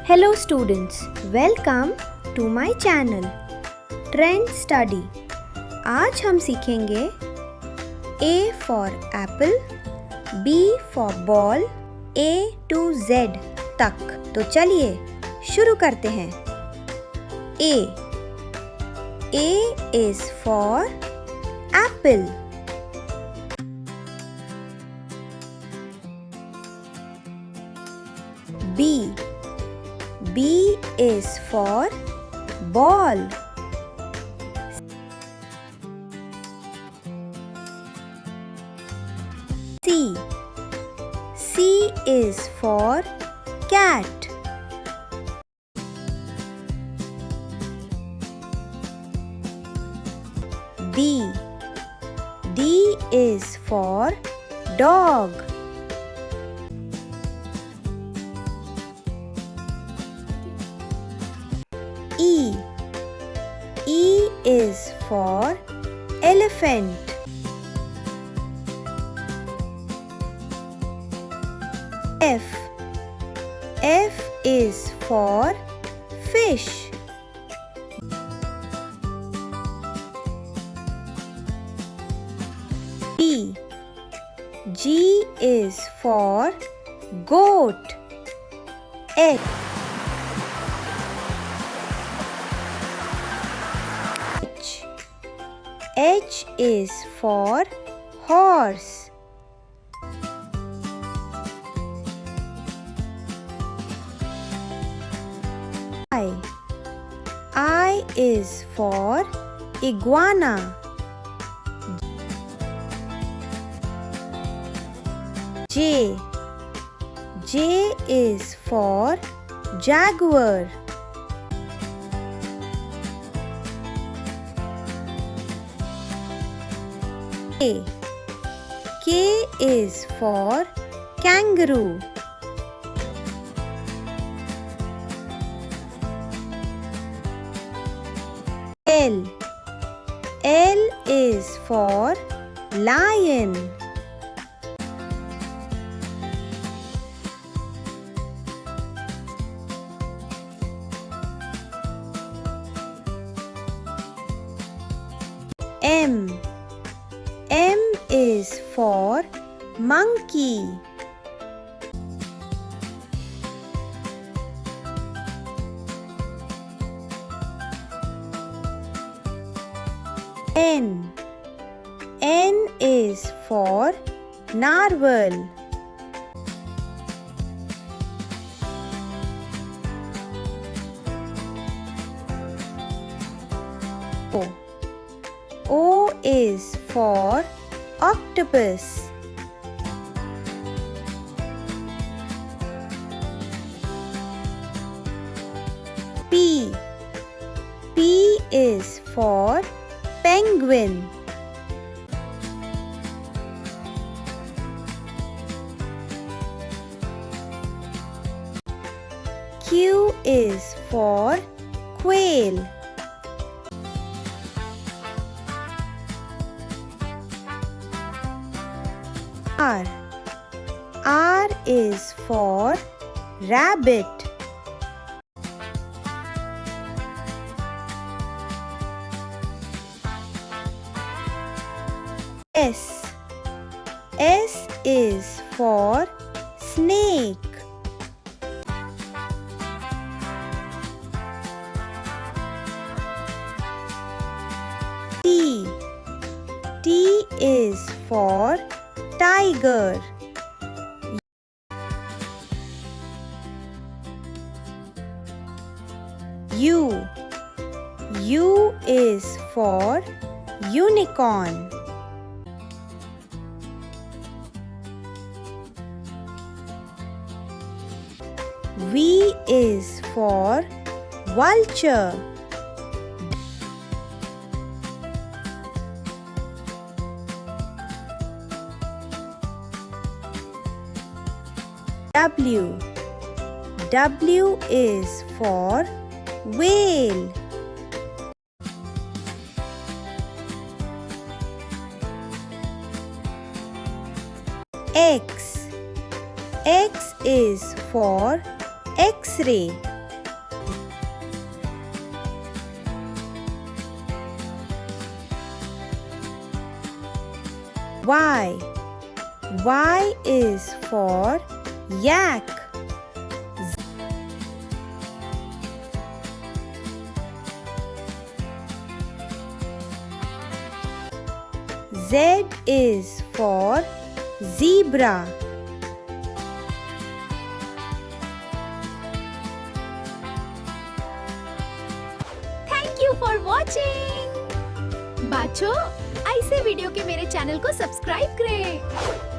Hello students, welcome to my channel Trend Study. आज हम सीखेंगे A for apple, B for ball, A to Z तक। तो चलिए शुरू करते हैं। A is for apple. B is for ball. C is for cat. D is for dog. E is for elephant. F is for fish. G is for goat. H is for horse. I is for iguana. J is for jaguar. K is for kangaroo. L is for lion. M is for monkey. N is for narwhal. O is for octopus. P is for penguin. Q is for quail. R is for rabbit. S is for snake. T is for tiger. U is for unicorn. V is for vulture. W is for whale. X is for X-ray. Y. Y is for yak. Z is for zebra. Thank you for watching. बच्चों, ऐसे video के मेरे channel को subscribe करें।